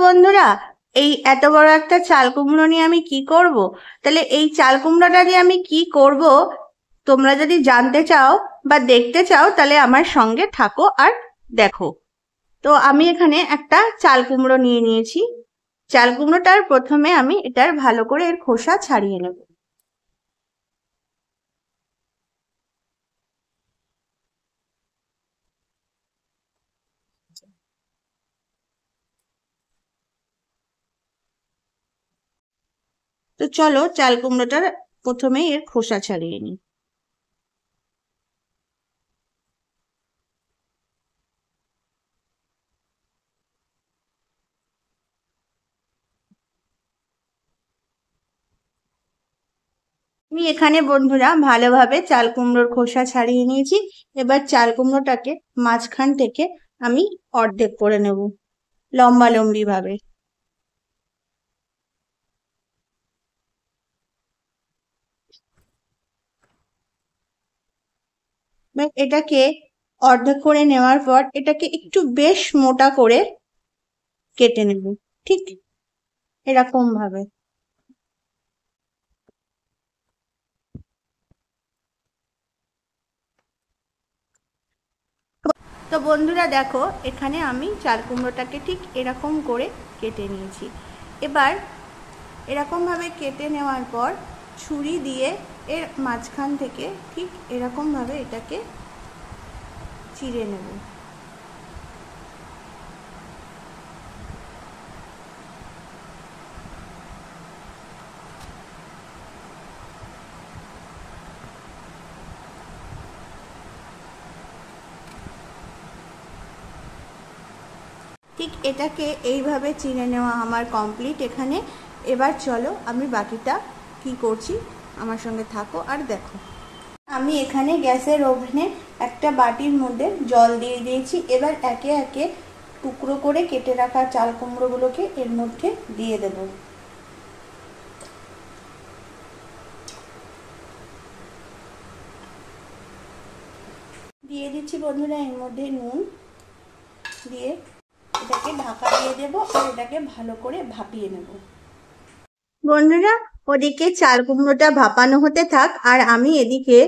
বন্ধুরা, এই এত বড় একটা চাল কুমড়ো নিয়ে আমি কি করব? তাহলে এই চাল কুমড়োটা দিয়ে আমি কি করব, তোমরা যদি জানতে চাও বা দেখতে চাও তাহলে আমার সঙ্গে থাকো আর দেখো। তো আমি এখানে একটা চাল কুমড়ো নিয়ে নিয়েছি। চাল কুমড়োটার প্রথমে আমি এটার ভালো করে এর খোসা ছাড়িয়ে নেব। তো চলো চাল কুমড়োটার প্রথমে এর খোসা ছাড়িয়ে নিই। আমি এখানে বন্ধুরা ভালোভাবে চাল কুমড়োর খোসা ছাড়িয়ে নিয়েছি। এবার চাল কুমড়োটাকে মাঝখান থেকে আমি অর্ধেক করে নেব, লম্বা লম্বি ভাবে। এটাকে অর্ধেক করে নেওয়ার পর এটাকে একটু বেশ মোটা করে কেটে নেব, ঠিক এরকম ভাবে। তো বন্ধুরা দেখো, এখানে আমি চাল কুমড়োটাকে ঠিক এরকম করে কেটে নিয়েছি। এবার এরকম ভাবে কেটে নেওয়ার পর ছুরি দিয়ে এর মাঝখান থেকে ঠিক এরকম ভাবে এটাকে চিড়ে নেব। ঠিক এটাকে এইভাবে চিড়ে নেওয়া আমার কমপ্লিট এখানে। এবার চলো আমি বাকিটা কি করছি আমার সঙ্গে থাকো আর দেখো। আমি এখানে গ্যাসের ওভেনে একটা বাটির মধ্যে জল দিয়ে দিয়েছি। এবার একে একে টুকরো করে কেটে রাখা চাল কুমড়োগুলোকে এর মধ্যে দিয়ে দেব। দিয়ে দিচ্ছি বন্ধুরা এর মধ্যে নুন দিয়ে এটাকে ঢাকা দিয়ে দেব আর এটাকে ভালো করে ভাপিয়ে নেব। বন্ধুরা, ওদিকে চাল কুমড়োটা ভাপানো হতে থাক আর আমি এদিকে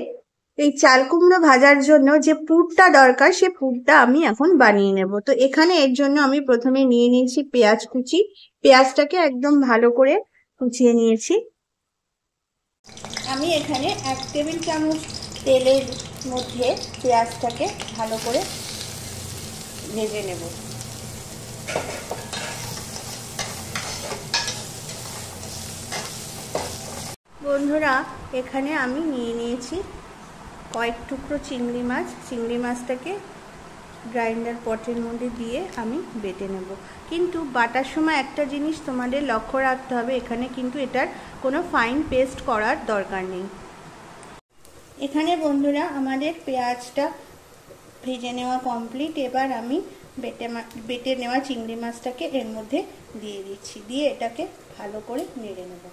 এই চাল কুমড়ো ভাজার জন্য যে পুরটা দরকার সে পুরটা আমি এখন বানিয়ে নেব। তো এখানে এর জন্য আমি প্রথমে নিয়ে নিয়েছি পেঁয়াজ কুচি। পেঁয়াজটাকে একদম ভালো করে কুচিয়ে নিয়েছি। আমি এখানে 1 টেবিল চামচ তেলের মধ্যে পেঁয়াজটাকে ভালো করে ভেজে নেব। বন্ধুরা, এখানে আমি নিয়ে নিয়েছি কয়েক টুকরো চিংড়ি মাছ। চিংড়ি মাছটাকে গ্রাইন্ডার পটের মধ্যে দিয়ে আমি বেটে নেব। কিন্তু বাটার সময় একটা জিনিস তোমাদের লক্ষ্য রাখতে হবে, এখানে কিন্তু এটার কোনো ফাইন পেস্ট করার দরকার নেই। এখানে বন্ধুরা আমাদের পেঁয়াজটা ভেজে নেওয়া কমপ্লিট। এবার আমি বেটে নেওয়া চিংড়ি মাছটাকে এর মধ্যে দিয়ে দিচ্ছি, দিয়ে এটাকে ভালো করে নেড়ে নেব।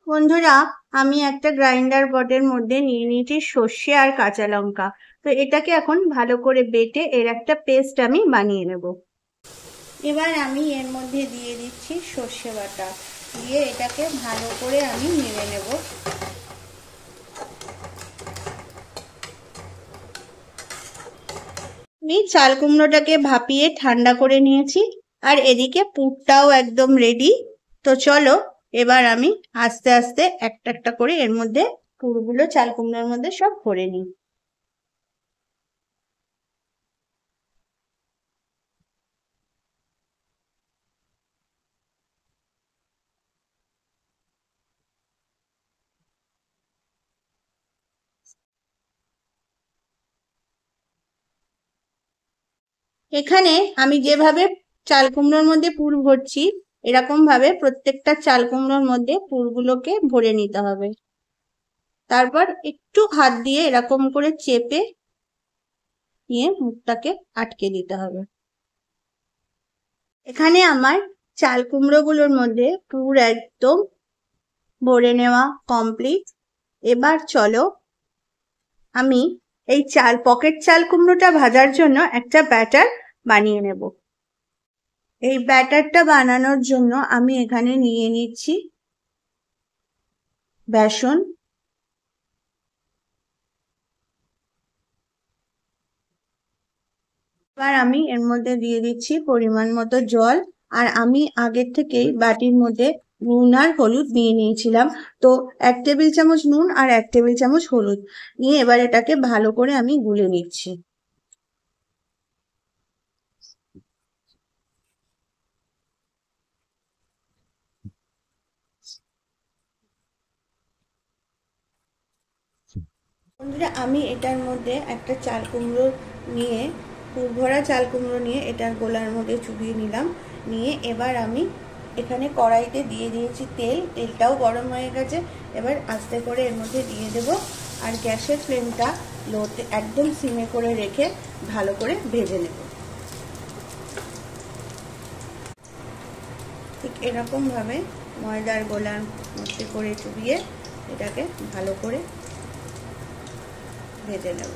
বন্ধুরা, আমি একটা গ্রাইন্ডার পটের মধ্যে নিয়ে নিয়েছি সর্ষে আর কাঁচা লঙ্কা। তো এটাকে এখন ভালো করে বেটে এর একটা পেস্ট আমি বানিয়ে নেব। এবার আমি এর মধ্যে দিয়ে দিচ্ছি সর্ষে বাটা, দিয়ে এটাকে ভালো করে আমি নেড়ে নেব। আমি চাল কুমড়োটাকে ভাপিয়ে ঠান্ডা করে নিয়েছি আর এদিকে পুরটাও একদম রেডি। তো চলো এবার আমি আস্তে আস্তে একটা একটা করে এর মধ্যে পুরগুলো চাল কুমড়োর মধ্যে সব ভরে নিই। এখানে আমি যেভাবে চাল কুমড়োর মধ্যে পুর ভরছি এরকম ভাবে প্রত্যেকটা চাল কুমড়োর মধ্যে পুরগুলোকে ভরে নিতে হবে। তারপর একটু হাত দিয়ে এরকম করে চেপে নিয়ে মুখটাকে আটকে দিতে হবে। এখানে আমার চাল কুমড়োগুলোর মধ্যে পুর একদম ভরে নেওয়া কমপ্লিট। এবার চলো আমি এই পকেট চাল কুমড়োটা ভাজার জন্য একটা ব্যাটার বানিয়ে নেব। এই ব্যাটারটা বানানোর জন্য আমি এখানে নিয়ে নিচ্ছি বেসন, এবার আমি এর মধ্যে দিয়ে দিচ্ছি পরিমাণ মতো জল। আর আমি আগের থেকেই বাটির মধ্যে নুন আর হলুদ নিয়ে নিয়েছিলাম, তো 1 টেবিল চামচ নুন আর 1 টেবিল চামচ হলুদ নিয়ে এবার এটাকে ভালো করে আমি গুলে নিচ্ছি। বন্ধুরা, আমি এটার মধ্যে একটা চাল কুমড়ো নিয়ে, ভরা চাল কুমড়ো নিয়ে এটার গোলার মধ্যে চুবিয়ে নিলাম। নিয়ে এবার আমি এখানে কড়াইতে দিয়ে দিয়েছি তেল, তেলটাও গরম হয়ে গেছে। এবার আস্তে করে এর মধ্যে দিয়ে দেব, আর গ্যাসের ফ্লেমটা লোতে একদম সিমে করে রেখে ভালো করে ভেজে নেব। ঠিক এরকমভাবে ময়দার গোলার মধ্যে করে চুবিয়ে এটাকে ভালো করে ভেজে নেব।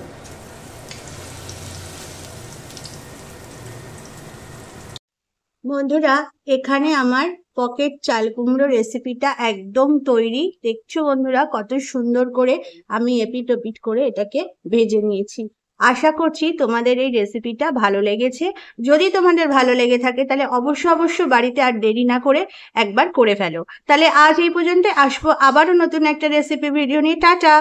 বন্ধুরা, এখানে আমার পকেট চাল কুমড়ো রেসিপিটা একদম তৈরি। দেখছো বন্ধুরা কত সুন্দর করে আমি এপিট ওপিট করে এটাকে ভেজে নিয়েছি। আশা করছি তোমাদের এই রেসিপিটা ভালো লেগেছে। যদি তোমাদের ভালো লেগে থাকে তাহলে অবশ্যই বাড়িতে আর দেরি না করে একবার করে ফেলো। তাহলে আজ এই পর্যন্ত, আসবো আবারও নতুন একটা রেসিপি ভিডিও নিয়ে। টাটা।